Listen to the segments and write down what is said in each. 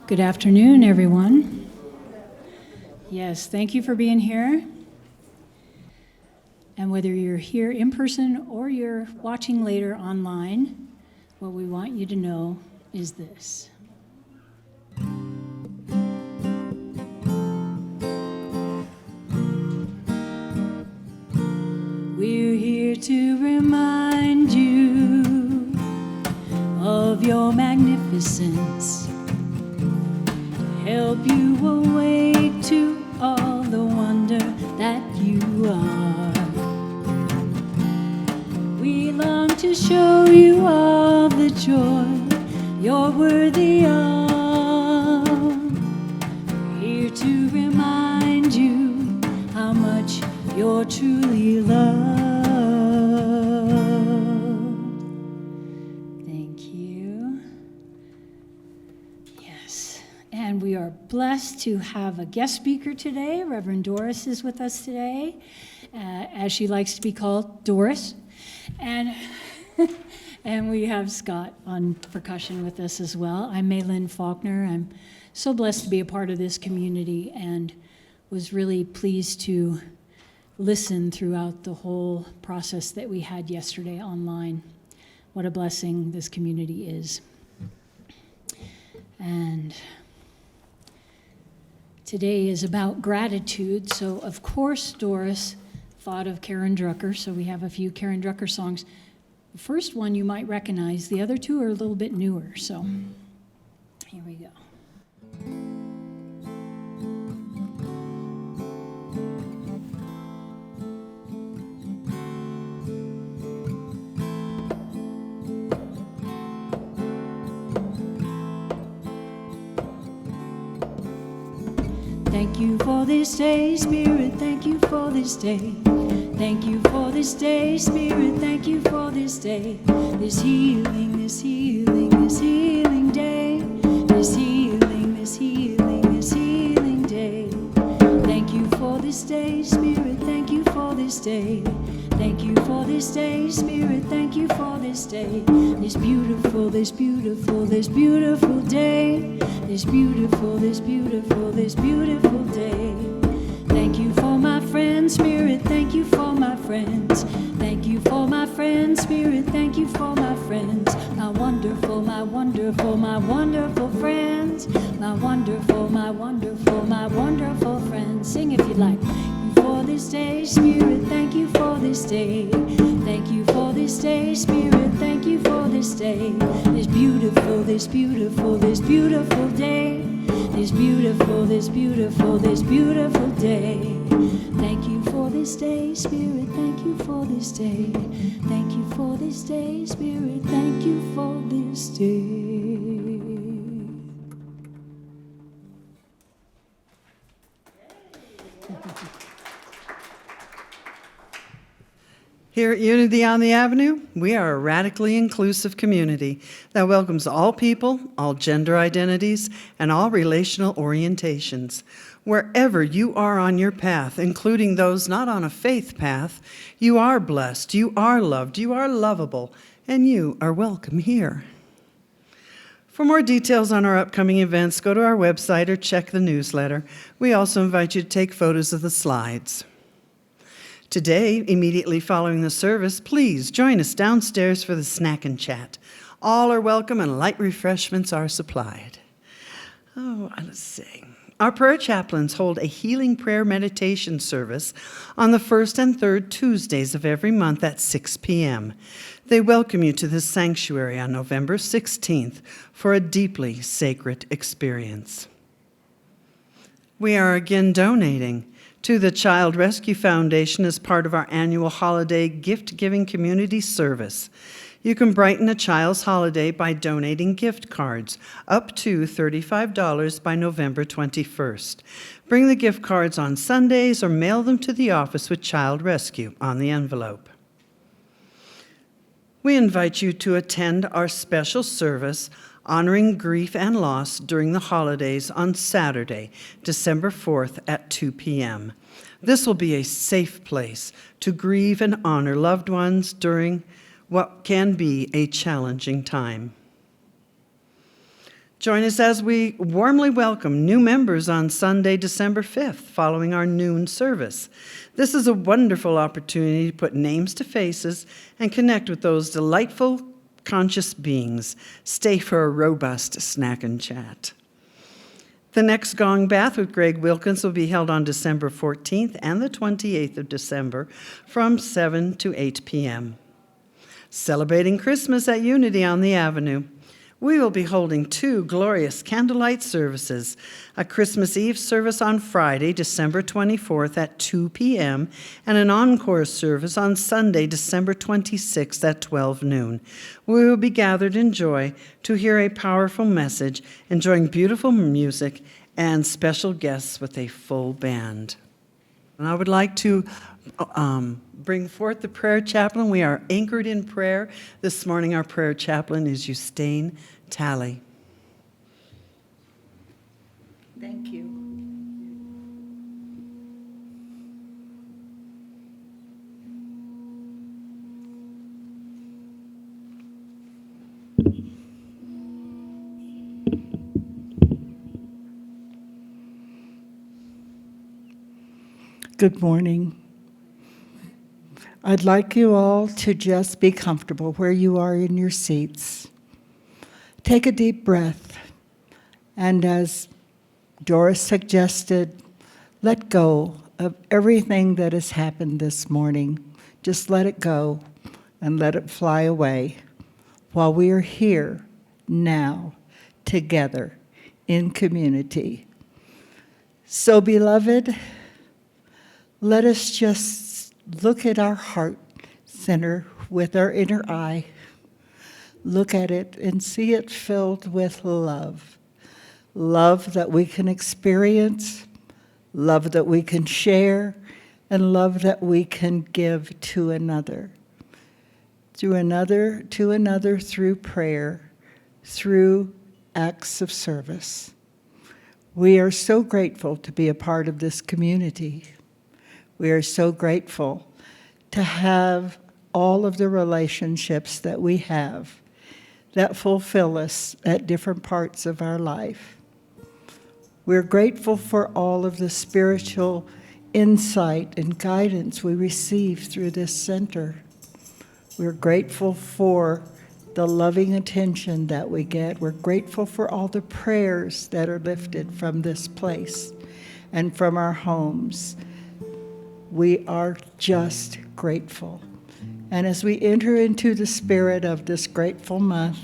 Good afternoon, everyone. Yes, thank you for being here. And whether you're here in person or you're watching later online, what we want you to know is this. We're here to remind you of your magnificence, help you awake to all the wonder that you are. We long to show you all the joy you're worthy of. We're here to remind you how much you're truly loved. And we are blessed to have a guest speaker today. Reverend Doris is with us today, as she likes to be called, Doris. And we have Scott on percussion with us as well. I'm Maylin Faulkner. I'm so blessed to be a part of this community and was really pleased to listen throughout the whole process that we had yesterday online. What a blessing this community is. And today is about gratitude, so of course Doris thought of Karen Drucker, so we have a few Karen Drucker songs. The first one you might recognize, the other two are a little bit newer, so here we go. Thank you for this day, Spirit, thank you for this day. Thank you for this day, Spirit, thank you for this day. This healing, this healing, this healing day. This healing, this healing, this healing day. Thank you for this day, Spirit, thank you for this day. Thank you for this day, Spirit, thank you for this day. This beautiful, this beautiful, this beautiful day. This beautiful, this beautiful, this beautiful day. Thank you for my friends, Spirit, thank you for my friends. Thank you for my friends, Spirit, thank you for my friends. My wonderful, my wonderful, my wonderful friends. My wonderful, my wonderful, my wonderful friends. Sing if you'd like. Thank you for this day, Spirit, thank you for this day. Thank you for this day, Spirit, thank you for this day. This beautiful, this beautiful, this beautiful day. This beautiful, this beautiful, this beautiful day. Thank you for this day, Spirit, thank you for this day. Thank you for this day, Spirit, thank you for this day. Here at Unity on the Avenue, we are a radically inclusive community that welcomes all people, all gender identities, and all relational orientations. Wherever you are on your path, including those not on a faith path, you are blessed, you are loved, you are lovable, and you are welcome here. For more details on our upcoming events, go to our website or check the newsletter. We also invite you to take photos of the slides. Today, immediately following the service, please join us downstairs for the snack and chat. All are welcome and light refreshments are supplied. Let's see. Our prayer chaplains hold a healing prayer meditation service on the first and third Tuesdays of every month at 6 p.m. They welcome you to this sanctuary on November 16th for a deeply sacred experience. We are again donating to the Child Rescue Foundation as part of our annual holiday gift-giving community service. You can brighten a child's holiday by donating gift cards, up to $35 by November 21st. Bring the gift cards on Sundays or mail them to the office with Child Rescue on the envelope. We invite you to attend our special service honoring grief and loss during the holidays on Saturday, December 4th at 2 p.m. This will be a safe place to grieve and honor loved ones during what can be a challenging time. Join us as we warmly welcome new members on Sunday, December 5th, following our noon service. This is a wonderful opportunity to put names to faces and connect with those delightful, conscious beings. Stay for a robust snack and chat. The next Gong Bath with Greg Wilkins will be held on December 14th and the 28th of December from 7 to 8 p.m. Celebrating Christmas at Unity on the Avenue. We will be holding 2 glorious candlelight services, a Christmas Eve service on Friday, December 24th at 2 p.m., and an encore service on Sunday, December 26th at 12 noon. We will be gathered in joy to hear a powerful message, enjoying beautiful music, and special guests with a full band. And I would like to bring forth the prayer chaplain. We are anchored in prayer. This morning our prayer chaplain is Justine Talley. Thank you. Good morning. I'd like you all to just be comfortable where you are in your seats. Take a deep breath, and as Doris suggested, let go of everything that has happened this morning. Just let it go and let it fly away while we are here now together in community. So, beloved, let us just look at our heart center with our inner eye. Look at it and see it filled with love. Love that we can experience, love that we can share, and love that we can give to another. To another through prayer, through acts of service. We are so grateful to be a part of this community. We are so grateful to have all of the relationships that we have that fulfill us at different parts of our life. We're grateful for all of the spiritual insight and guidance we receive through this center. We're grateful for the loving attention that we get. We're grateful for all the prayers that are lifted from this place and from our homes. We are just grateful. And as we enter into the spirit of this grateful month,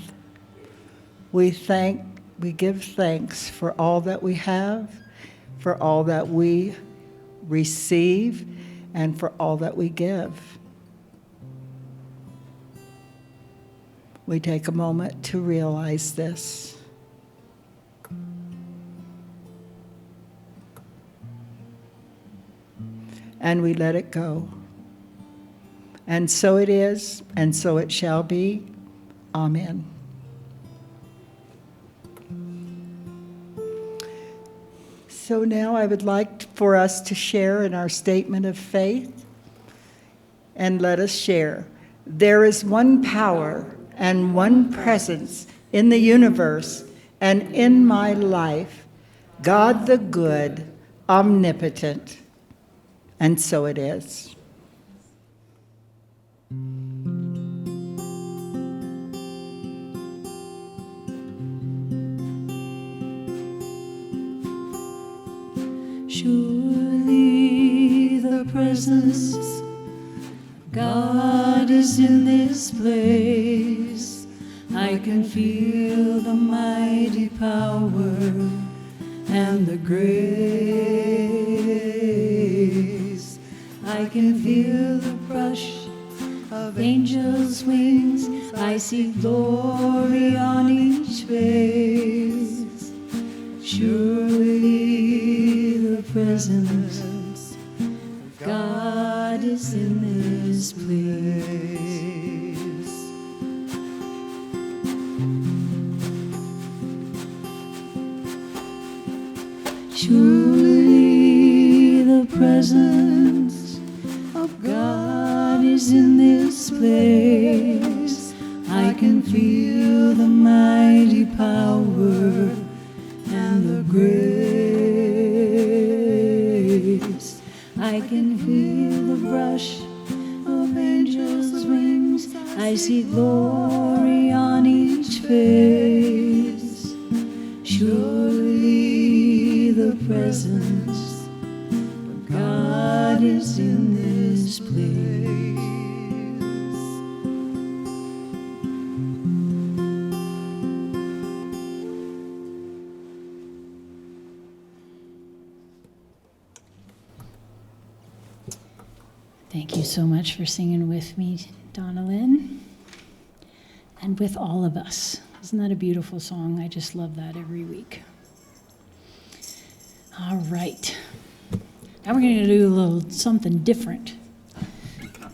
we give thanks for all that we have, for all that we receive, and for all that we give. We take a moment to realize this. And we let it go. And so it is, and so it shall be. Amen. So now I would like for us to share in our statement of faith, and let us share. There is one power and one presence in the universe and in my life, God the good, omnipotent. And so it is. Surely the presence of God is in this place. I can feel the mighty power and the grace. I can feel the brush of angels' wings. I see glory on each face. Surely the presence of God is in this place. Surely the presence of God is in this place. I can feel the mighty power I can feel the brush of angels' wings. I see glory on each face. Surely the presence of God is in this place. Thank you so much for singing with me, Donna Lynn, and with all of us. Isn't that a beautiful song? I just love that every week. All right. Now we're going to do a little something different.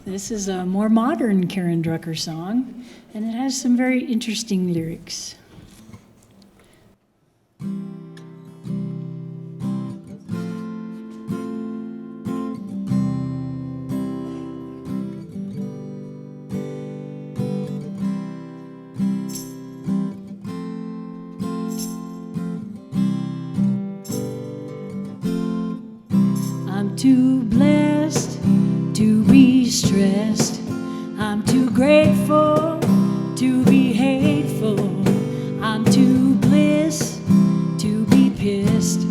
This is a more modern Karen Drucker song, and it has some very interesting lyrics. Too blessed to be stressed. I'm too grateful to be hateful. I'm too blessed to be pissed.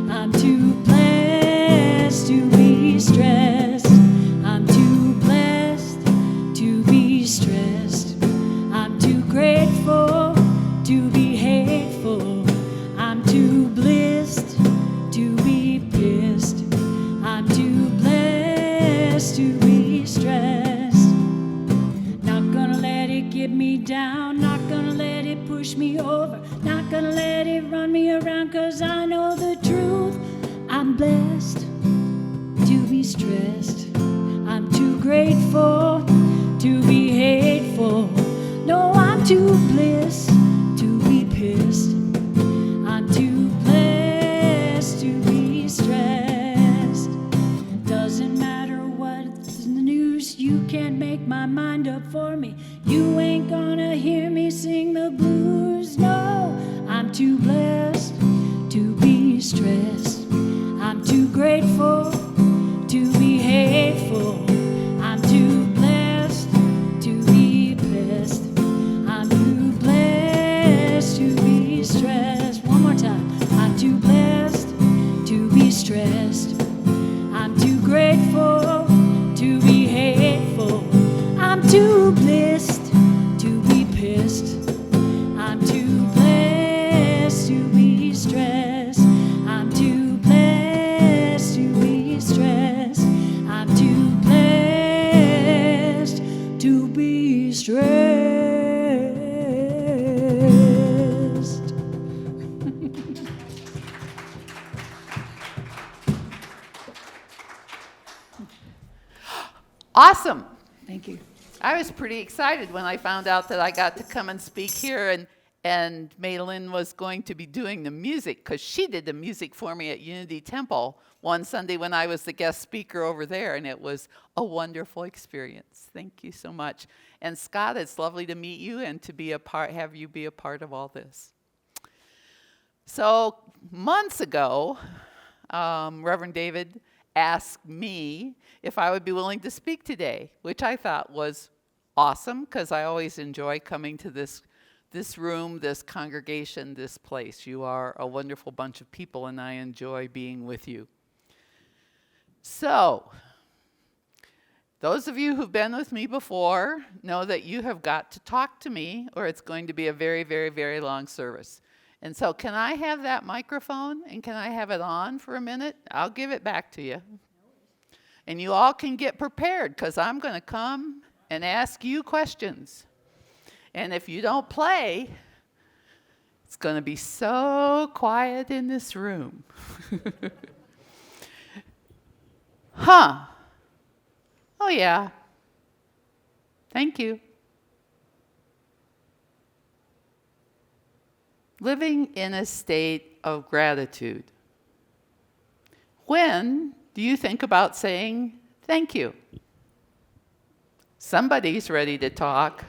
I'm too blessed to be stressed. I'm too blessed to be stressed. I'm too grateful to be hateful. I'm too blessed to be pissed. I'm too blessed to be stressed. Not gonna let it get me down. Not gonna let it push me over. Not gonna let it run me around, 'cause I know the truth. I'm blessed to be stressed. I'm too grateful to be hateful. No, I'm too blessed to be pissed. I'm too blessed to be stressed. Doesn't matter what's in the news, you can't make my mind up for me. You ain't gonna hear me sing the blues. No, I'm too blessed to be stressed. I'm too grateful to be hateful. I'm too blessed to be pissed. I'm too blessed to be stressed. One more time. I'm too blessed to be stressed. I'm too grateful to be hateful. I'm too blessed to be pissed. I'm too blessed to be stressed. I'm too blessed to be stressed. I'm too blessed to be stressed. Awesome. Thank you. I was pretty excited when I found out that I got to come and speak here, and Maylin was going to be doing the music, because she did the music for me at Unity Temple one Sunday when I was the guest speaker over there, and it was a wonderful experience. Thank you so much. And Scott, it's lovely to meet you and to be have you be a part of all this. So months ago, Reverend David asked me if I would be willing to speak today, which I thought was awesome, because I always enjoy coming to this room, this congregation, this place. You are a wonderful bunch of people, and I enjoy being with you. So, those of you who've been with me before know that you have got to talk to me, or it's going to be a very, very, very long service. And so can I have that microphone, and can I have it on for a minute? I'll give it back to you. And you all can get prepared, because I'm going to come and ask you questions. And if you don't play, it's going to be so quiet in this room. Huh. Oh, yeah. Thank you. Living in a state of gratitude. When do you think about saying thank you? Somebody's ready to talk.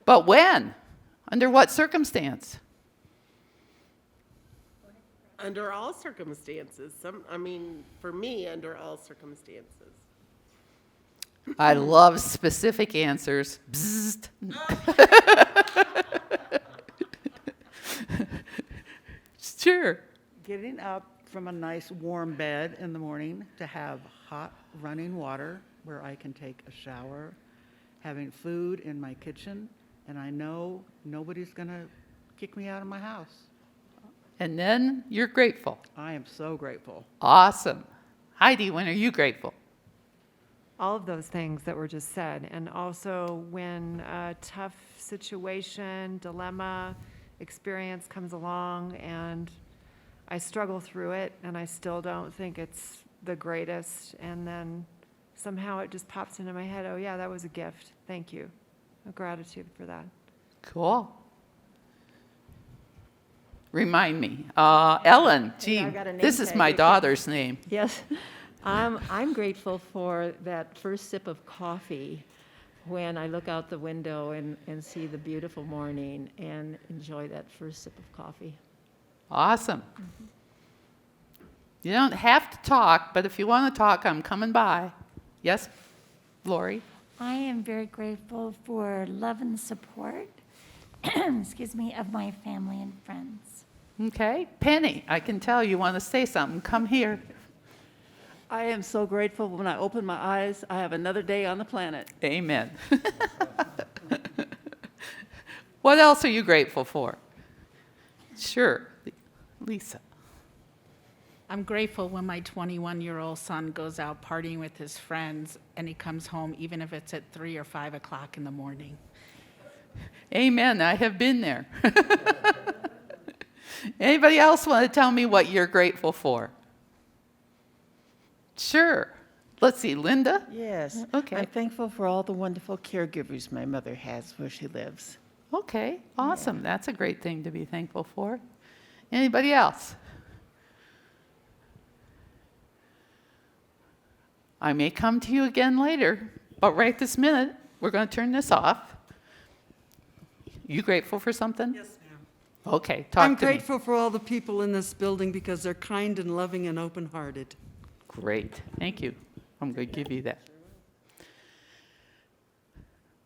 But when? Under what circumstance? Under all circumstances. For me, under all circumstances. I love specific answers. Bzzzt. Sure. Getting up from a nice warm bed in the morning to have hot running water where I can take a shower, having food in my kitchen, and I know nobody's going to kick me out of my house. And then you're grateful. I am so grateful. Awesome. Heidi, when are you grateful? All of those things that were just said. And also when a tough situation, dilemma, experience comes along and I struggle through it and I still don't think it's the greatest. And then somehow it just pops into my head, oh yeah, that was a gift. Thank you. Gratitude for that. Cool. Remind me. Ellen, gee, Yeah, I got a name this is tag my here. daughter's name. Yes, I'm grateful for that first sip of coffee when I look out the window and see the beautiful morning and enjoy that first sip of coffee. Awesome. You don't have to talk, but if you want to talk, I'm coming by. Yes, Lori? I am very grateful for love and support, excuse me, of my family and friends. Okay. Penny, I can tell you want to say something. Come here. I am so grateful when I open my eyes, I have another day on the planet. Amen. What else are you grateful for? Sure. Lisa. I'm grateful when my 21-year-old son goes out partying with his friends and he comes home even if it's at 3 or 5 o'clock in the morning. Amen. I have been there. Anybody else want to tell me what you're grateful for? Sure. Let's see, Linda? Yes. Okay. I'm thankful for all the wonderful caregivers my mother has where she lives. Okay, awesome. Yeah. That's a great thing to be thankful for. Anybody else? I may come to you again later, but right this minute, we're going to turn this off. You grateful for something? Yes, ma'am. Okay, talk I'm to me. grateful for all the people in this building because they're kind and loving and open-hearted. Great, thank you. I'm going to give you that.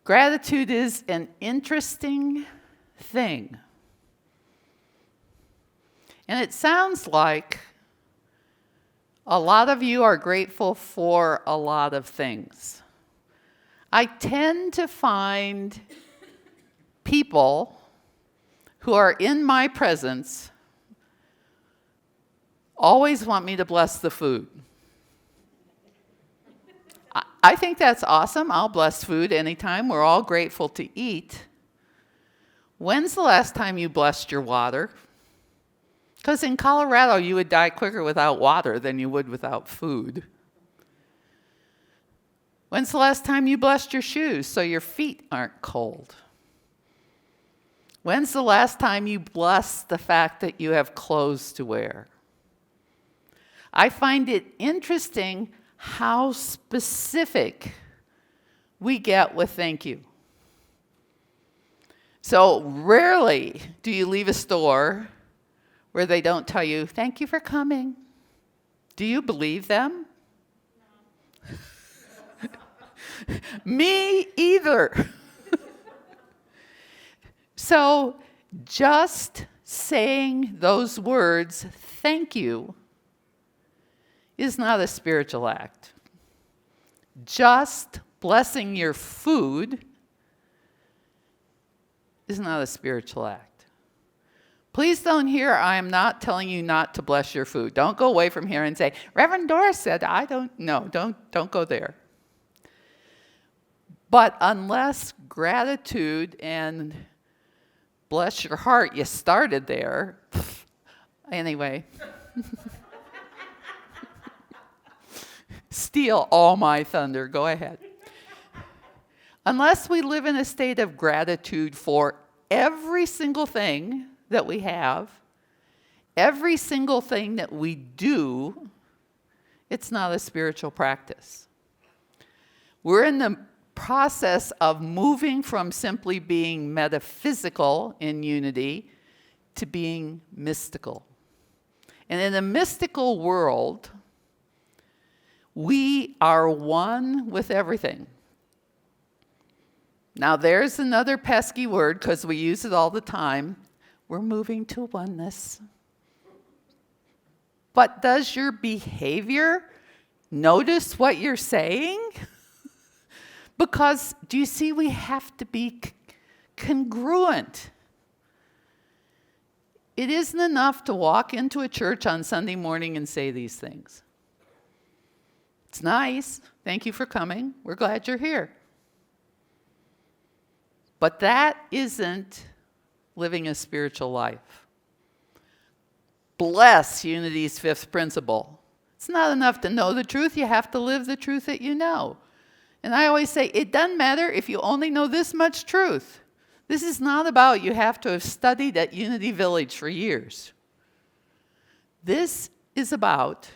Gratitude is an interesting thing. And it sounds like a lot of you are grateful for a lot of things. I tend to find people who are in my presence always want me to bless the food. I think that's awesome. I'll bless food anytime. We're all grateful to eat. When's the last time you blessed your water? Because in Colorado, you would die quicker without water than you would without food. When's the last time you blessed your shoes so your feet aren't cold? When's the last time you blessed the fact that you have clothes to wear? I find it interesting how specific we get with thank you. So rarely do you leave a store where they don't tell you, thank you for coming. Do you believe them? No. Me either. So just saying those words, thank you, is not a spiritual act. Just blessing your food is not a spiritual act. Please don't hear I am not telling you not to bless your food. Don't go away from here and say, Reverend Doris said, I don't know. Don't go there. But unless gratitude and bless your heart, you started there. Anyway. Steal all my thunder. Go ahead. Unless we live in a state of gratitude for every single thing that we have, every single thing that we do, it's not a spiritual practice. We're in the process of moving from simply being metaphysical in unity to being mystical. And in a mystical world, we are one with everything. Now, there's another pesky word because we use it all the time. We're moving to oneness. But does your behavior notice what you're saying? Because, do you see, we have to be congruent. It isn't enough to walk into a church on Sunday morning and say these things. It's nice. Thank you for coming. We're glad you're here. But that isn't living a spiritual life. Bless Unity's fifth principle. It's not enough to know the truth. You have to live the truth that you know. And I always say, it doesn't matter if you only know this much truth. This is not about you have to have studied at Unity Village for years. This is about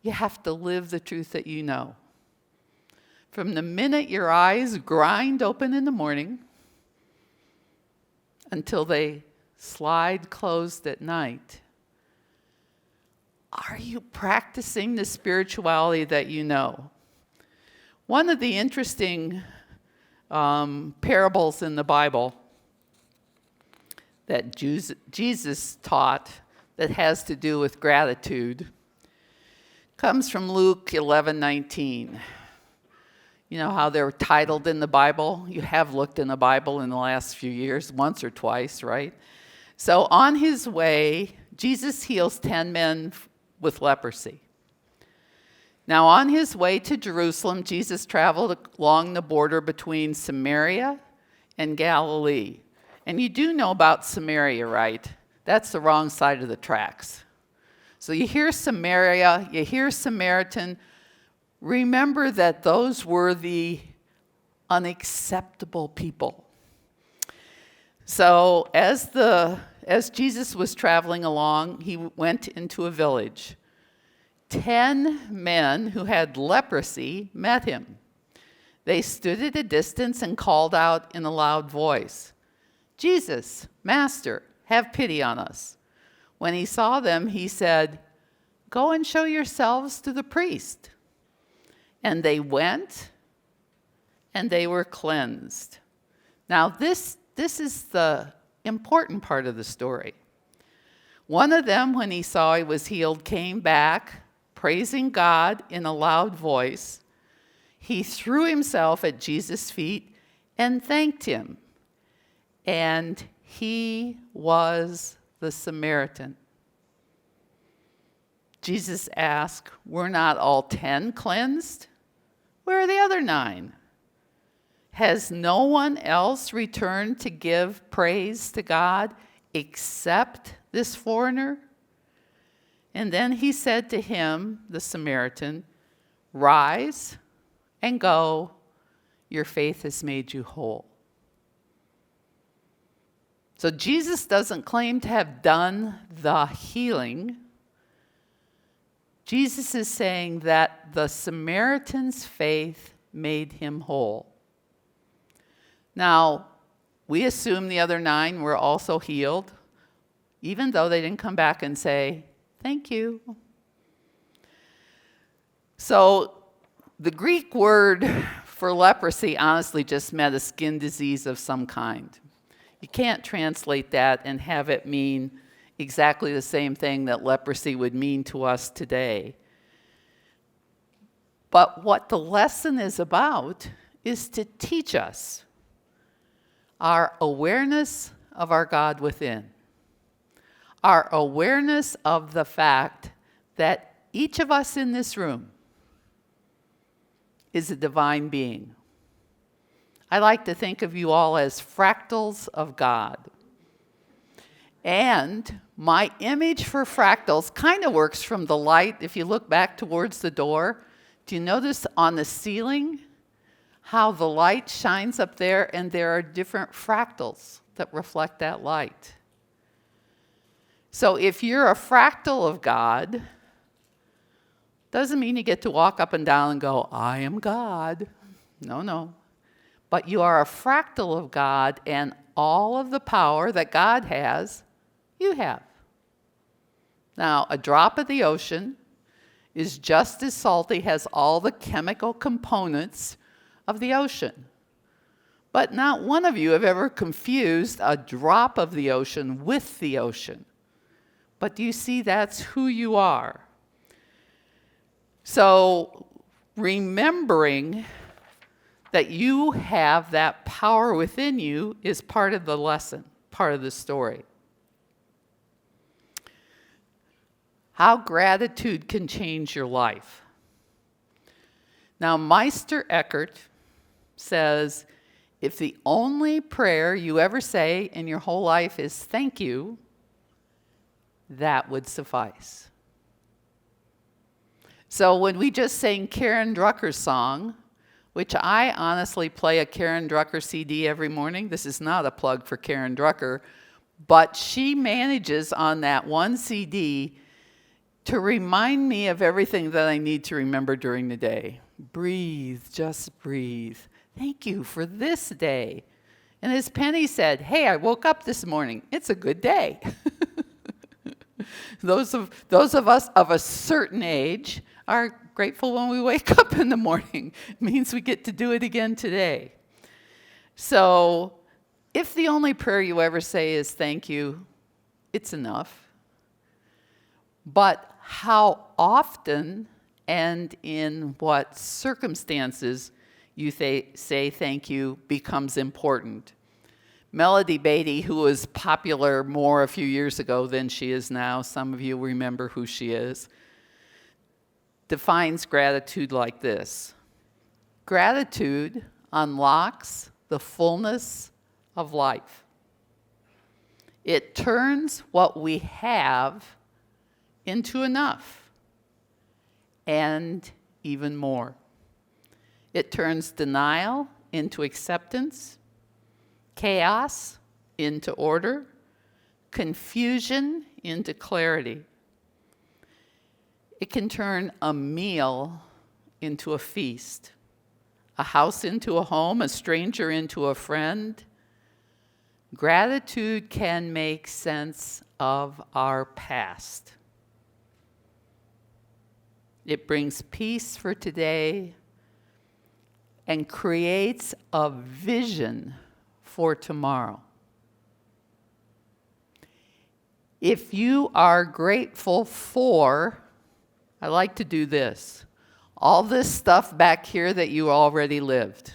you have to live the truth that you know. From the minute your eyes grind open in the morning until they slide closed at night, are you practicing the spirituality that you know? One of the interesting parables in the Bible that Jesus taught that has to do with gratitude comes from Luke 11:19. You know how they're titled in the Bible? You have looked in the Bible in the last few years, once or twice, right? So on his way, Jesus heals 10 men with leprosy. Now, on his way to Jerusalem, Jesus traveled along the border between Samaria and Galilee. And you do know about Samaria, right? That's the wrong side of the tracks. So you hear Samaria, you hear Samaritan. Remember that those were the unacceptable people. So as Jesus was traveling along, he went into a village. 10 men who had leprosy met him. They stood at a distance and called out in a loud voice, "Jesus, Master, have pity on us." When he saw them, he said, "Go and show yourselves to the priest." And they went, and they were cleansed. Now, this is the important part of the story. One of them, when he saw he was healed, came back, praising God in a loud voice. He threw himself at Jesus' feet and thanked him. And he was the Samaritan. Jesus asked, "Were not all 10 cleansed? Where are the other 9? Has no one else returned to give praise to God except this foreigner?" And then he said to him, the Samaritan, "Rise and go. Your faith has made you whole." So Jesus doesn't claim to have done the healing. Jesus is saying that the Samaritan's faith made him whole. Now, we assume the other 9 were also healed, even though they didn't come back and say, "Thank you." So the Greek word for leprosy honestly just meant a skin disease of some kind. You can't translate that and have it mean exactly the same thing that leprosy would mean to us today. But what the lesson is about is to teach us our awareness of our God within. Our awareness of the fact that each of us in this room is a divine being. I like to think of you all as fractals of God. And my image for fractals kind of works from the light. If you look back towards the door, do you notice on the ceiling how the light shines up there and there are different fractals that reflect that light? So if you're a fractal of God, doesn't mean you get to walk up and down and go, "I am God." No. But you are a fractal of God, and all of the power that God has, you have. Now, a drop of the ocean is just as salty, has all the chemical components of the ocean. But not one of you have ever confused a drop of the ocean with the ocean. But do you see that's who you are? So remembering that you have that power within you is part of the lesson, part of the story. How gratitude can change your life. Now, Meister Eckhart says, if the only prayer you ever say in your whole life is thank you, that would suffice. So when we just sang Karen Drucker's song, which I honestly play a Karen Drucker CD every morning. This is not a plug for Karen Drucker, but she manages on that one CD to remind me of everything that I need to remember during the day. Breathe, just breathe. Thank you for this day. And as Penny said, hey, I woke up this morning. It's a good day. Those of us of a certain age are grateful when we wake up in the morning. It means we get to do it again today. So if the only prayer you ever say is thank you, it's enough. But how often and in what circumstances you say thank you becomes important. Melody Beatty, who was popular more a few years ago than she is now, some of you remember who she is, defines gratitude like this. Gratitude unlocks the fullness of life. It turns what we have into enough and even more. It turns denial into acceptance, chaos into order, confusion into clarity. It can turn a meal into a feast, a house into a home, a stranger into a friend. Gratitude can make sense of our past. It brings peace for today and creates a vision for tomorrow. If you are grateful for, I like to do this, all this stuff back here that you already lived.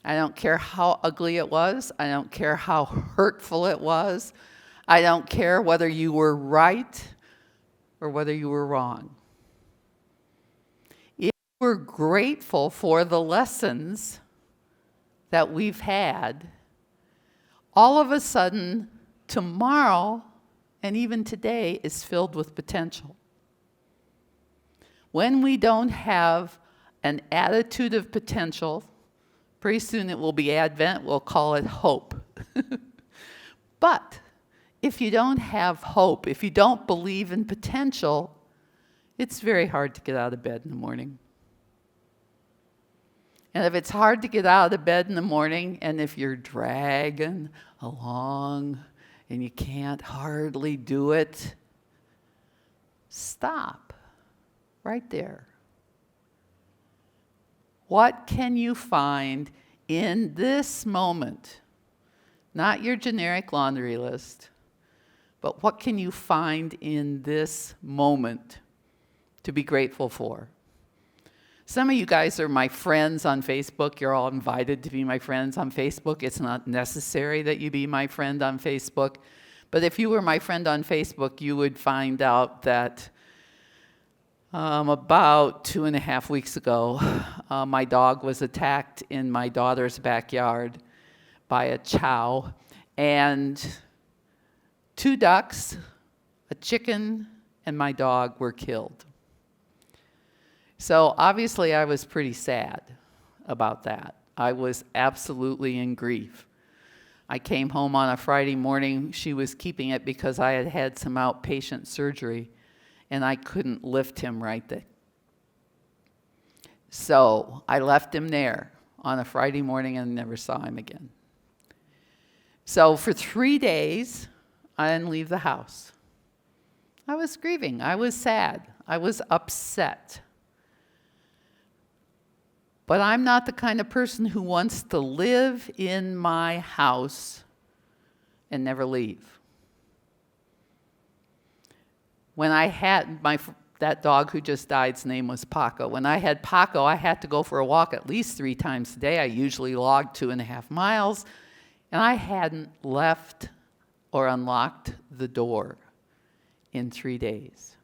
I don't care how ugly it was. I don't care how hurtful it was. I don't care whether you were right or whether you were wrong. If we're grateful for the lessons that we've had, all of a sudden, tomorrow and even today is filled with potential. When we don't have an attitude of potential, pretty soon it will be Advent, we'll call it hope. But if you don't have hope, if you don't believe in potential, it's very hard to get out of bed in the morning. And if it's hard to get out of bed in the morning, and if you're dragging along and you can't hardly do it, stop right there. What can you find in this moment? Not your generic laundry list, but what can you find in this moment to be grateful for? Some of you guys are my friends on Facebook. You're all invited to be my friends on Facebook. It's not necessary that you be my friend on Facebook. But if you were my friend on Facebook, you would find out that about 2.5 weeks ago, my dog was attacked in my daughter's backyard by a chow. And 2 ducks, a chicken, and my dog were killed. So obviously I was pretty sad about that. I was absolutely in grief. I came home on a Friday morning. She was keeping it because I had had some outpatient surgery and I couldn't lift him right then. So I left him there on a Friday morning and never saw him again. So for 3 days, I didn't leave the house. I was grieving. I was sad. I was upset. But I'm not the kind of person who wants to live in my house and never leave. When I had that dog who just died's name was Paco. When I had Paco, I had to go for a walk at least 3 times a day. I usually logged 2.5 miles, and I hadn't left or unlocked the door in 3 days.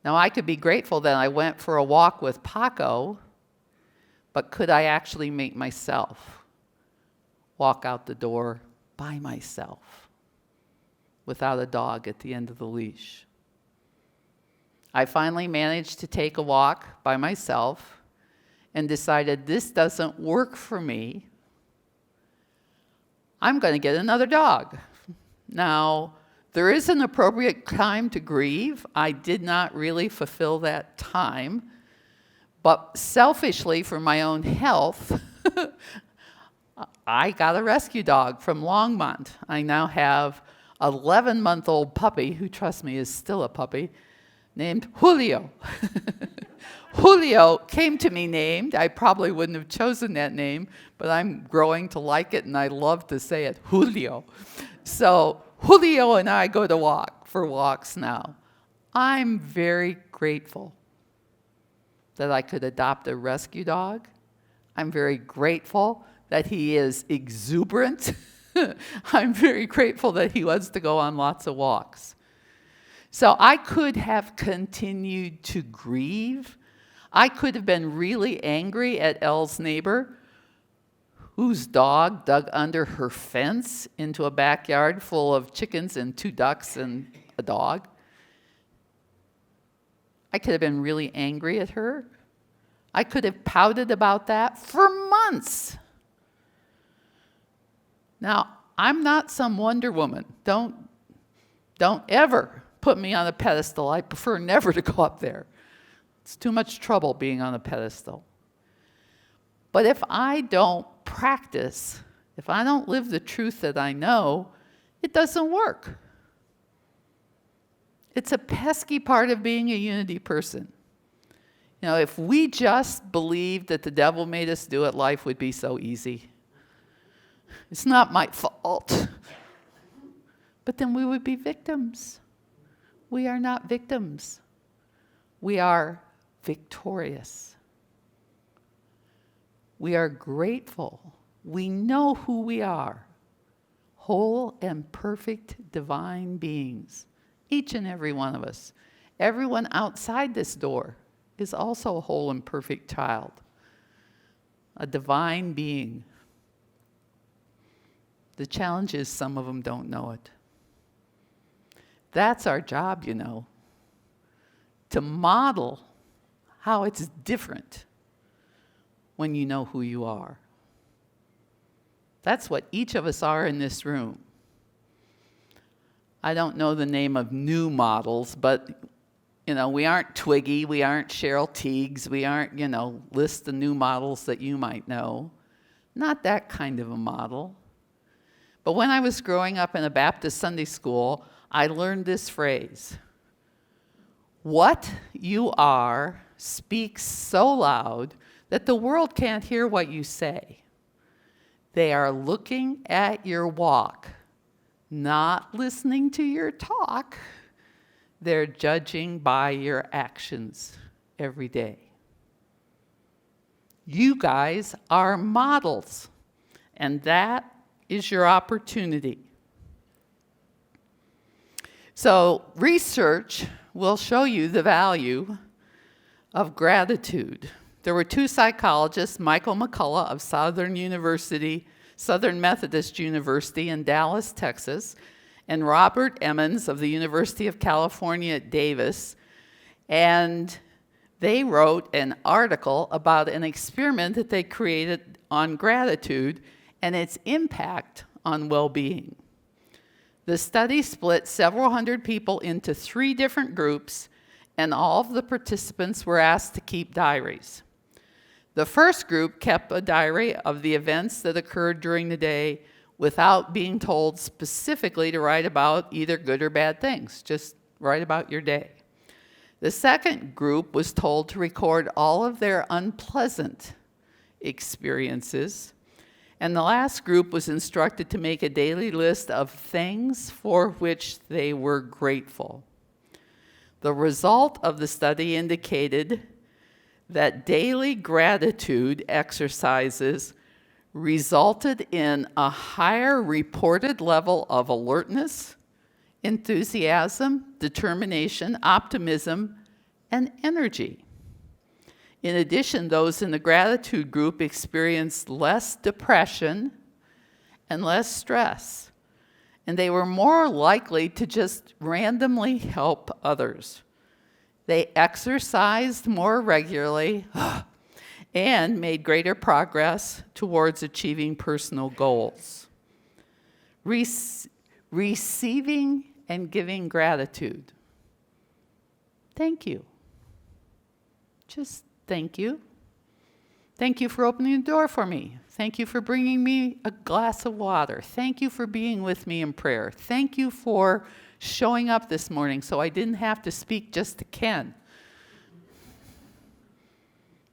Now, I could be grateful that I went for a walk with Paco, but could I actually make myself walk out the door by myself without a dog at the end of the leash? I finally managed to take a walk by myself and decided this doesn't work for me. I'm going to get another dog. Now, there is an appropriate time to grieve. I did not really fulfill that time. But selfishly, for my own health, I got a rescue dog from Longmont. I now have an 11-month-old puppy, who, trust me, is still a puppy, named Julio. Julio came to me named. I probably wouldn't have chosen that name, but I'm growing to like it, and I love to say it, Julio. So Julio and I go to walk for walks now. I'm very grateful that I could adopt a rescue dog. I'm very grateful that he is exuberant. I'm very grateful that he wants to go on lots of walks. So I could have continued to grieve. I could have been really angry at Elle's neighbor, whose dog dug under her fence into a backyard full of chickens and 2 ducks and a dog. I could have been really angry at her. I could have pouted about that for months. Now, I'm not some Wonder Woman. Don't ever put me on a pedestal. I prefer never to go up there. It's too much trouble being on a pedestal. But if I don't practice, if I don't live the truth that I know, it doesn't work. It's a pesky part of being a unity person. You know, if we just believed that the devil made us do it, life would be so easy. It's not my fault. But then we would be victims. We are not victims. We are victorious. We are grateful. We know who we are. Whole and perfect divine beings. Each and every one of us. Everyone outside this door is also a whole and perfect child. A divine being. The challenge is some of them don't know it. That's our job, you know, to model how it's different when you know who you are. That's what each of us are in this room. I don't know the name of new models, but, you know, we aren't Twiggy, we aren't Cheryl Teagues, we aren't, you know, list the new models that you might know. Not that kind of a model. But when I was growing up in a Baptist Sunday school, I learned this phrase. What you are speaks so loud that the world can't hear what you say. They are looking at your walk, not listening to your talk. They're judging by your actions every day. You guys are models, and that is your opportunity. So research will show you the value of gratitude. There were 2 psychologists, Michael McCullough of Southern Methodist University in Dallas, Texas, and Robert Emmons of the University of California at Davis, and they wrote an article about an experiment that they created on gratitude and its impact on well-being. The study split several hundred people into 3 different groups, and all of the participants were asked to keep diaries. The first group kept a diary of the events that occurred during the day without being told specifically to write about either good or bad things, just write about your day. The second group was told to record all of their unpleasant experiences. And the last group was instructed to make a daily list of things for which they were grateful. The result of the study indicated that daily gratitude exercises resulted in a higher reported level of alertness, enthusiasm, determination, optimism, and energy. In addition, those in the gratitude group experienced less depression and less stress, and they were more likely to just randomly help others. They exercised more regularly and made greater progress towards achieving personal goals. Receiving and giving gratitude. Thank you. Just thank you. Thank you for opening the door for me. Thank you for bringing me a glass of water. Thank you for being with me in prayer. Thank you for showing up this morning so I didn't have to speak just to Ken.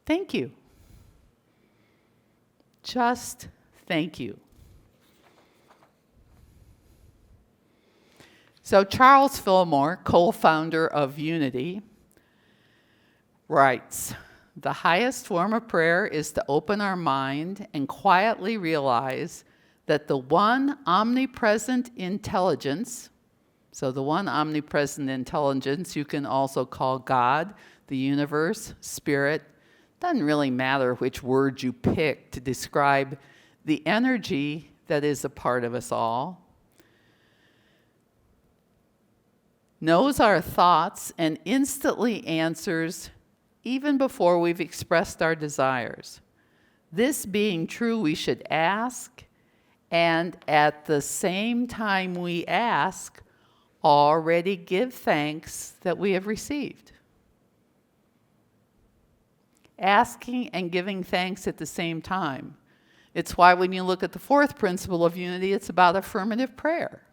Thank you. Just thank you. So Charles Fillmore, co-founder of Unity, writes, "The highest form of prayer is to open our mind and quietly realize that the one omnipresent intelligence," so the one omnipresent intelligence you can also call God, the universe, spirit, doesn't really matter which word you pick to describe the energy that is a part of us all, knows our thoughts and instantly answers even before we've expressed our desires. This being true, we should ask, and at the same time we ask, already give thanks that we have received. Asking and giving thanks at the same time. It's why when you look at the fourth principle of unity, it's about affirmative prayer.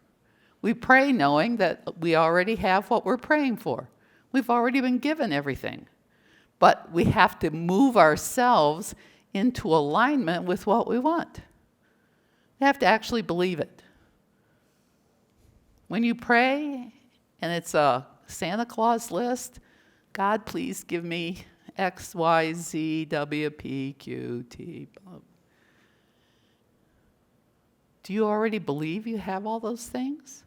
We pray knowing that we already have what we're praying for. We've already been given everything. But we have to move ourselves into alignment with what we want. We have to actually believe it. When you pray, and it's a Santa Claus list, God, please give me X, Y, Z, W, P, Q, T. Do you already believe you have all those things?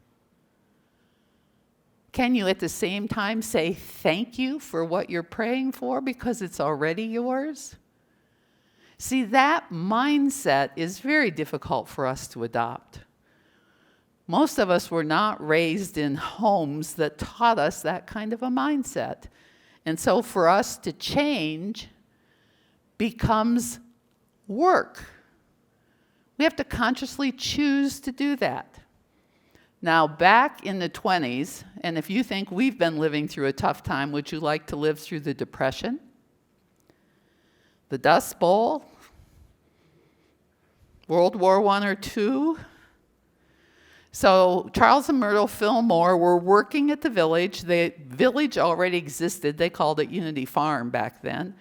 Can you at the same time say thank you for what you're praying for because it's already yours? See, that mindset is very difficult for us to adopt. Most of us were not raised in homes that taught us that kind of a mindset. And so for us to change becomes work. We have to consciously choose to do that. Now, back in the 20s, and if you think we've been living through a tough time, would you like to live through the Depression? The Dust Bowl? World War I or II? So Charles and Myrtle Fillmore were working at the village. The village already existed. They called it Unity Farm back then.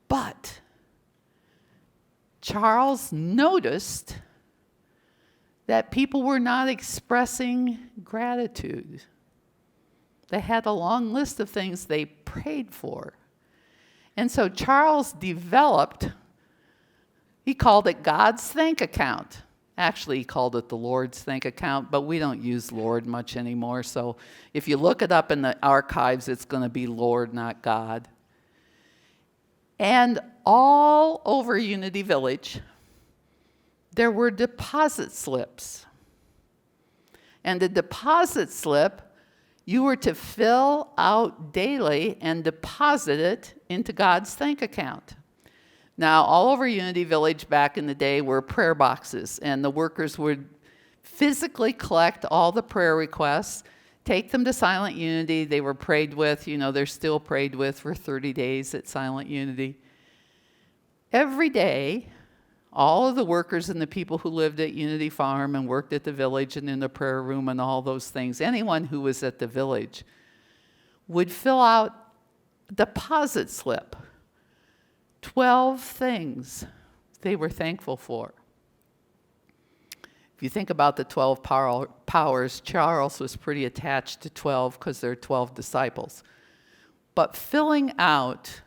But Charles noticed that people were not expressing gratitude. They had a long list of things they prayed for. And so Charles developed, he called it God's Thank Account. Actually, he called it the Lord's Thank Account, but we don't use Lord much anymore. So if you look it up in the archives, it's going to be Lord, not God. And all over Unity Village, there were deposit slips. And the deposit slip, you were to fill out daily and deposit it into God's Thank Account. Now, all over Unity Village back in the day were prayer boxes, and the workers would physically collect all the prayer requests, take them to Silent Unity. They were prayed with. You know, they're still prayed with for 30 days at Silent Unity. Every day, all of the workers and the people who lived at Unity Farm and worked at the village and in the prayer room and all those things, anyone who was at the village, would fill out a deposit slip. 12 things they were thankful for. If you think about the 12 powers, Charles was pretty attached to 12 because there are 12 disciples. But filling out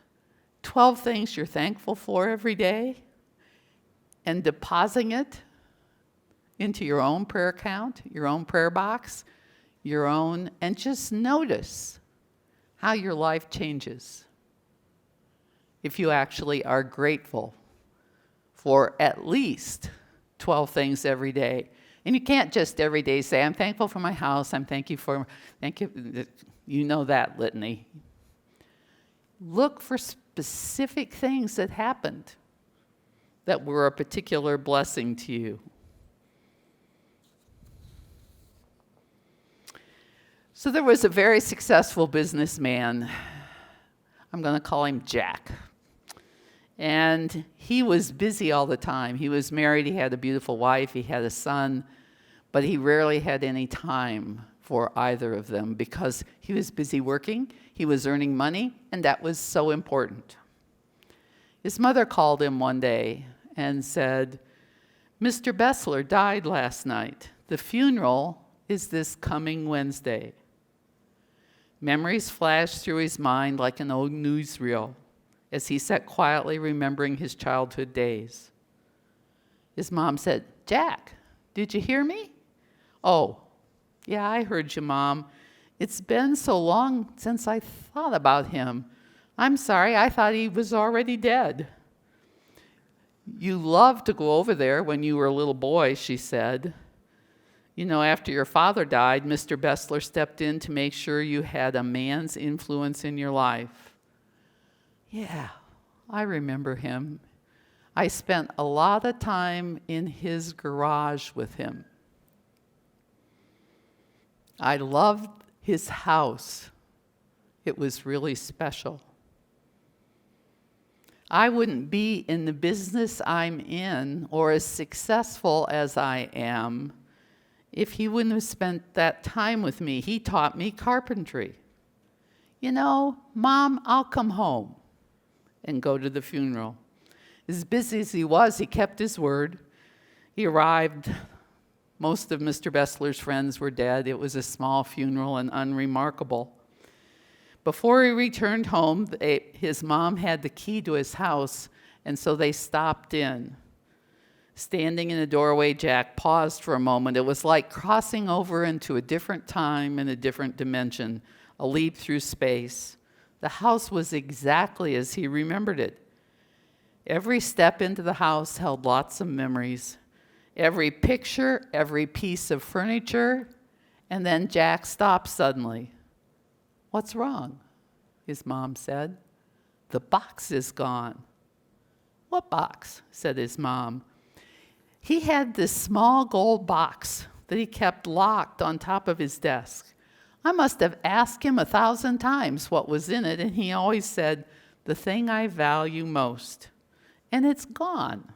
12 things you're thankful for every day and depositing it into your own prayer account, your own prayer box, and just notice how your life changes if you actually are grateful for at least 12 things every day. And you can't just every day say, I'm thankful for my house, thank you, you know that litany. Look for specific things that happened that were a particular blessing to you. So there was a very successful businessman. I'm going to call him Jack. And he was busy all the time. He was married, he had a beautiful wife, he had a son, but he rarely had any time for either of them because he was busy working, he was earning money, and that was so important. His mother called him one day and said, Mr. Bessler died last night. The funeral is this coming Wednesday. Memories flashed through his mind like an old newsreel as he sat quietly remembering his childhood days. His mom said, Jack, did you hear me? Oh, yeah, I heard you, Mom. It's been so long since I thought about him. I'm sorry, I thought he was already dead. You loved to go over there when you were a little boy, she said. You know, after your father died, Mr. Bessler stepped in to make sure you had a man's influence in your life. Yeah, I remember him. I spent a lot of time in his garage with him. I loved his house. It was really special. I wouldn't be in the business I'm in or as successful as I am if he wouldn't have spent that time with me. He taught me carpentry. You know, Mom, I'll come home and go to the funeral. As busy as he was, he kept his word. He arrived. Most of Mr. Bessler's friends were dead. It was a small funeral and unremarkable. Before he returned home, his mom had the key to his house, and so they stopped in. Standing in the doorway, Jack paused for a moment. It was like crossing over into a different time and a different dimension, a leap through space. The house was exactly as he remembered it. Every step into the house held lots of memories. Every picture, every piece of furniture, and then Jack stopped suddenly. What's wrong? His mom said. The box is gone. What box? Said his mom. He had this small gold box that he kept locked on top of his desk. I must have asked him 1,000 times what was in it, and he always said, the thing I value most. And it's gone.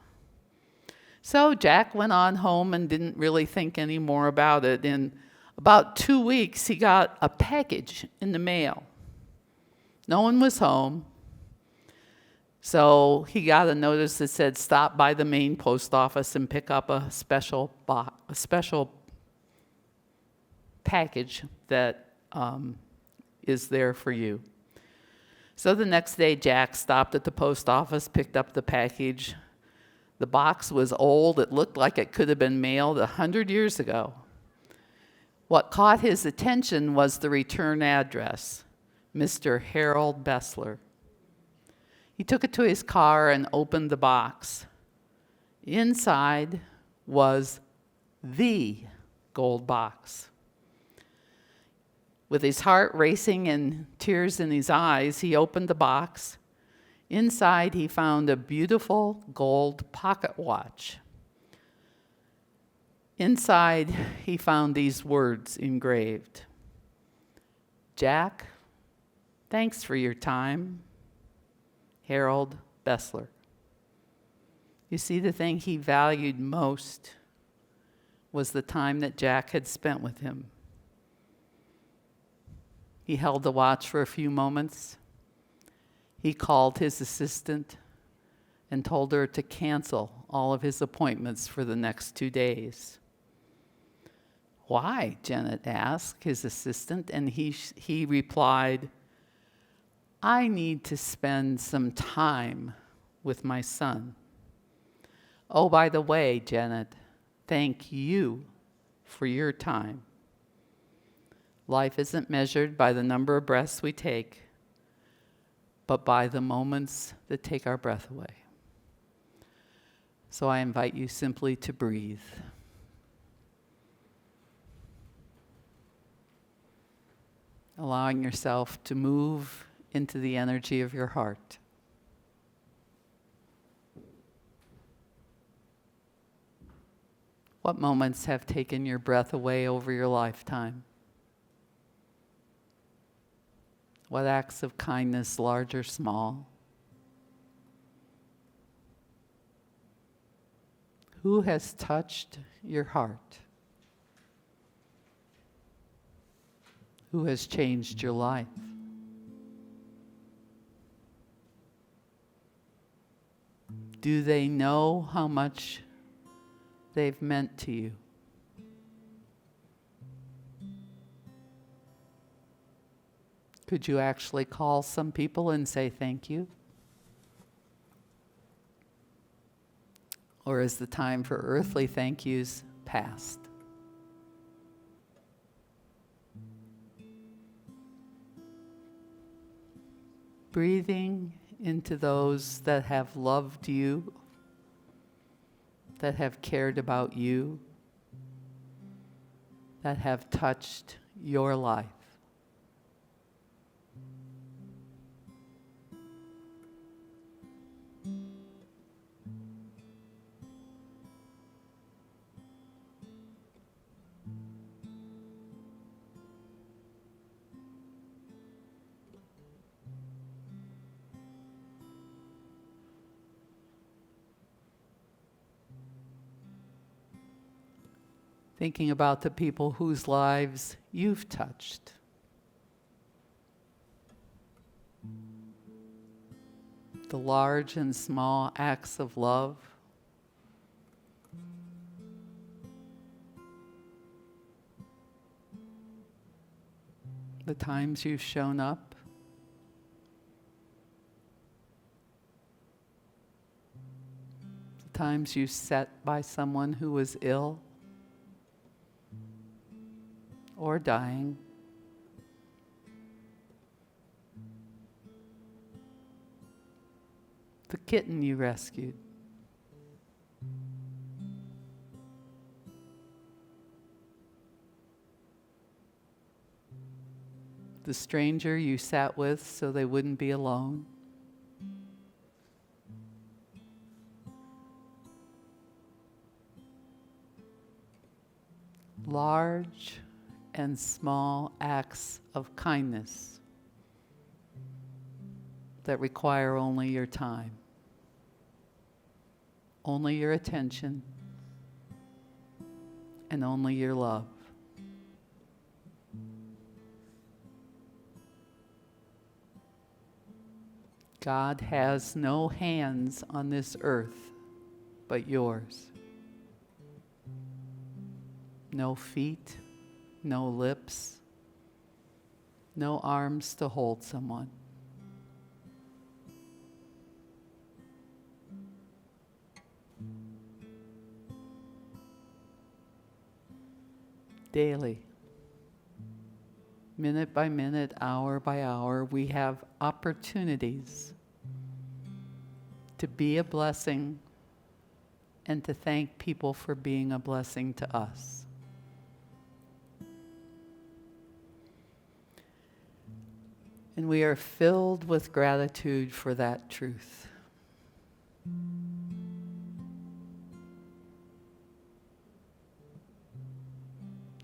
So Jack went on home and didn't really think any more about it. In about 2 weeks, he got a package in the mail. No one was home. So he got a notice that said, stop by the main post office and pick up a special package that is there for you. So the next day, Jack stopped at the post office, picked up the package. The box was old. It looked like it could have been mailed 100 years ago. What caught his attention was the return address, Mr. Harold Bessler. He took it to his car and opened the box. Inside was the gold box. With his heart racing and tears in his eyes, he opened the box. Inside, he found a beautiful gold pocket watch. Inside, he found these words engraved. Jack, thanks for your time. Harold Bessler. You see, the thing he valued most was the time that Jack had spent with him. He held the watch for a few moments. He called his assistant and told her to cancel all of his appointments for the next 2 days. Why? Janet asked his assistant, and he replied, I need to spend some time with my son. Oh, by the way, Janet, thank you for your time. Life isn't measured by the number of breaths we take, but by the moments that take our breath away. So I invite you simply to breathe. Allowing yourself to move into the energy of your heart. What moments have taken your breath away over your lifetime? What acts of kindness, large or small? Who has touched your heart? Who has changed your life? Do they know how much they've meant to you? Could you actually call some people and say thank you? Or is the time for earthly thank yous past? Breathing into those that have loved you, that have cared about you, that have touched your life. Thinking about the people whose lives you've touched. The large and small acts of love. The times you've shown up. The times you sat by someone who was ill or dying. The kitten you rescued. The stranger you sat with so they wouldn't be alone. Large and small acts of kindness that require only your time, only your attention, and only your love. God has no hands on this earth but yours. No feet, no lips, no arms to hold someone. Daily, minute by minute, hour by hour, we have opportunities to be a blessing and to thank people for being a blessing to us. And we are filled with gratitude for that truth.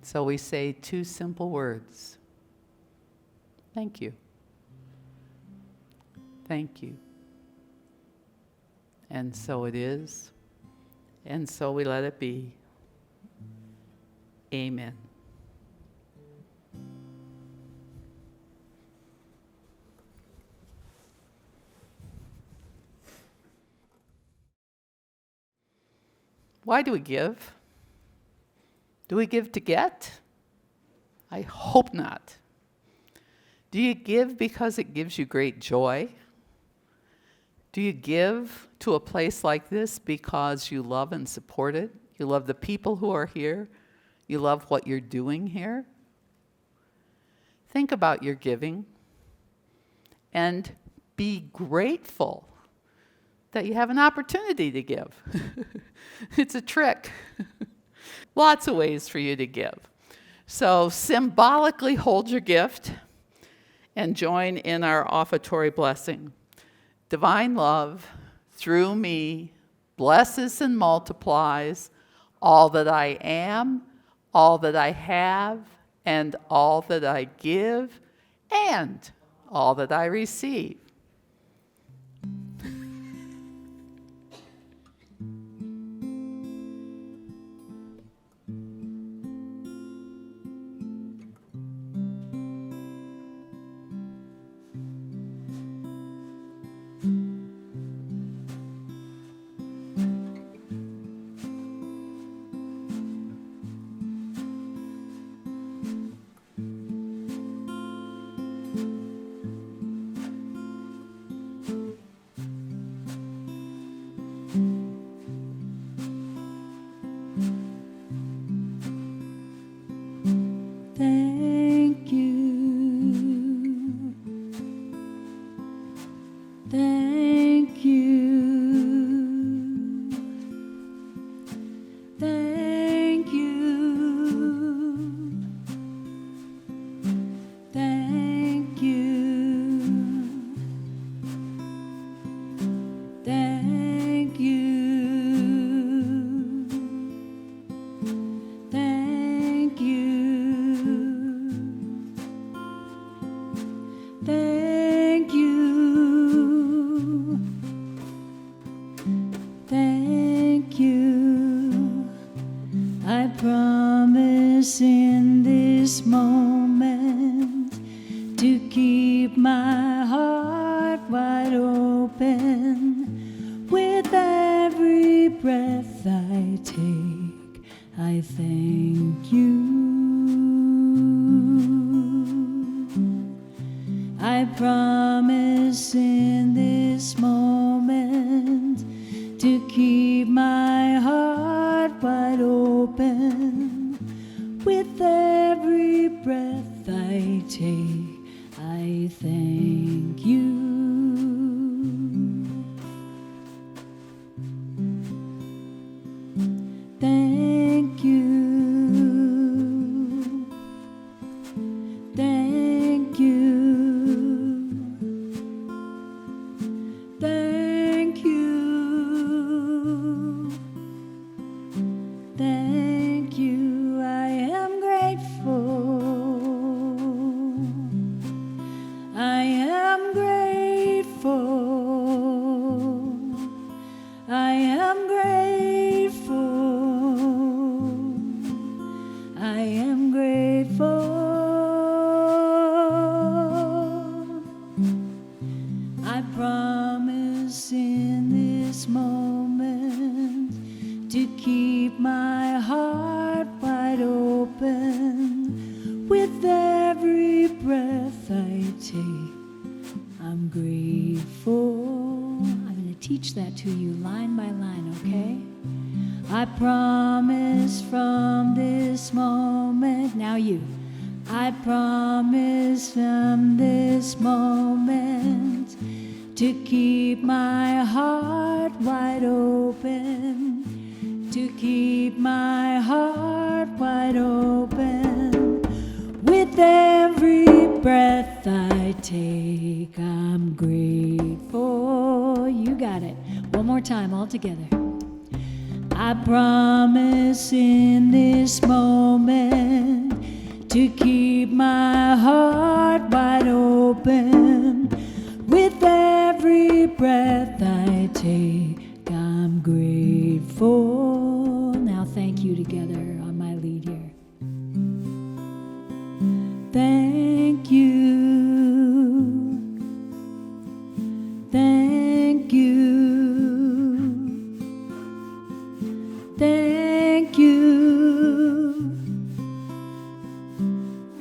So we say 2 simple words. Thank you. Thank you. And so it is. And so we let it be. Amen. Why do we give? Do we give to get? I hope not. Do you give because it gives you great joy? Do you give to a place like this because you love and support it? You love the people who are here? You love what you're doing here? Think about your giving and be grateful that you have an opportunity to give. It's a trick. Lots of ways for you to give. So symbolically hold your gift and join in our offertory blessing. Divine love, through me, blesses and multiplies all that I am, all that I have, and all that I give, and all that I receive. Thank you. Thank you. Thank you. Thank you. Thank you. Thank you. Thank you. Thank you. I promise in this moment to keep my heart wide open. With every breath I take, I thank you. I promise in this moment to keep my heart wide open. With every breath I take, I thank you. Thank you. Thank you. Thank you. Thank you. I am grateful. I am grateful. I am grateful. I am grateful. I promise in this moment to keep my heart wide open. With every breath I take, I'm grateful. I'm going to teach that to you line by line, okay? I promise from this moment, now you. I promise from this moment to keep my heart wide open. To keep my heart wide open. With every breath I take, I'm grateful. You got it. One more time, all together. I promise in this moment to keep my heart wide open. With every breath I take, I'm grateful. together on my lead here. Thank you. Thank you. Thank you.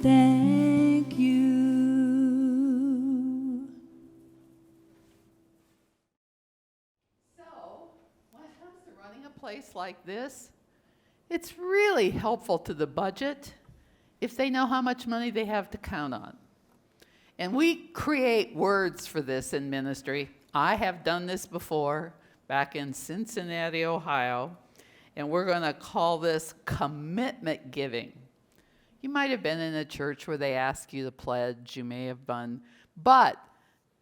Thank you. So, when it comes to running a place like this, it's really helpful to the budget if they know how much money they have to count on. And we create words for this in ministry. I have done this before back in Cincinnati, Ohio, and we're going to call this commitment giving. You might have been in a church where they ask you to pledge, you may have done, but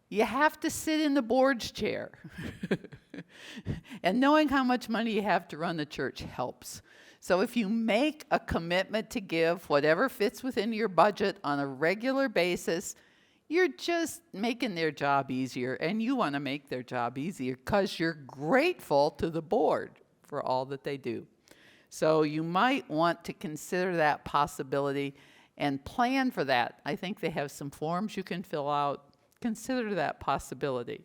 you have to sit in the board's chair. And knowing how much money you have to run the church helps. So if you make a commitment to give whatever fits within your budget on a regular basis, you're just making their job easier, and you want to make their job easier because you're grateful to the board for all that they do. So you might want to consider that possibility and plan for that. I think they have some forms you can fill out. Consider that possibility.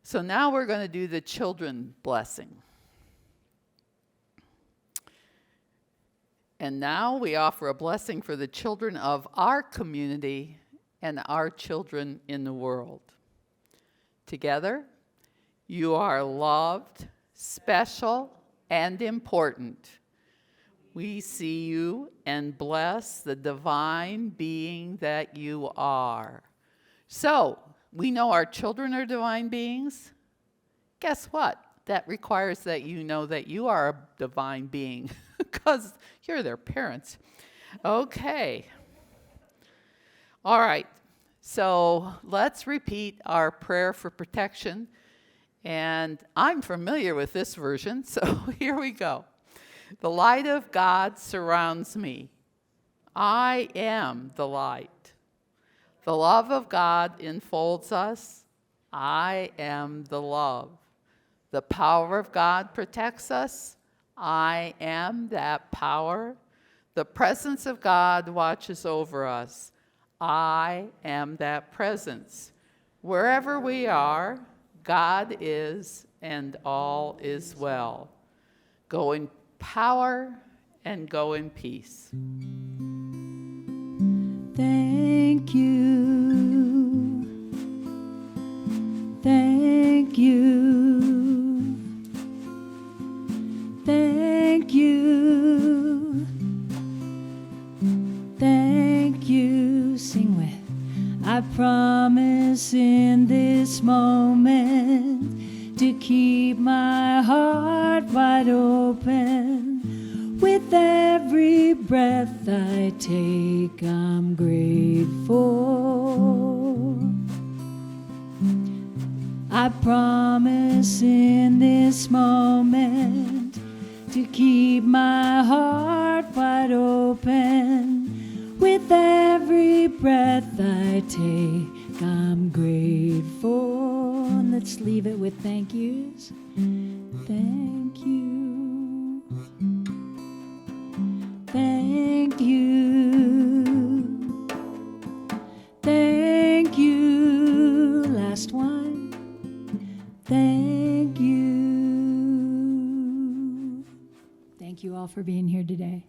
So now we're going to do the children blessing. And now we offer a blessing for the children of our community and our children in the world. Together, you are loved, special, and important. We see you and bless the divine being that you are. So, we know our children are divine beings. Guess what? That requires that you know that you are a divine being because you're their parents. Okay. All right. So let's repeat our prayer for protection. And I'm familiar with this version, so here we go. The light of God surrounds me. I am the light. The love of God enfolds us. I am the love. The power of God protects us. I am that power. The presence of God watches over us. I am that presence. Wherever we are, God is, and all is well. Go in power and go in peace. Thank you. Thank you. Thank you. Thank you. Sing with. I promise in this moment to keep my heart wide open. With every breath I take, I'm grateful. I promise in this moment to keep my heart wide open. With every breath I take, I'm grateful. And let's leave it with thank yous. Thank you. Thank you. Thank you. Last one. Thank you. Thank you all for being here today.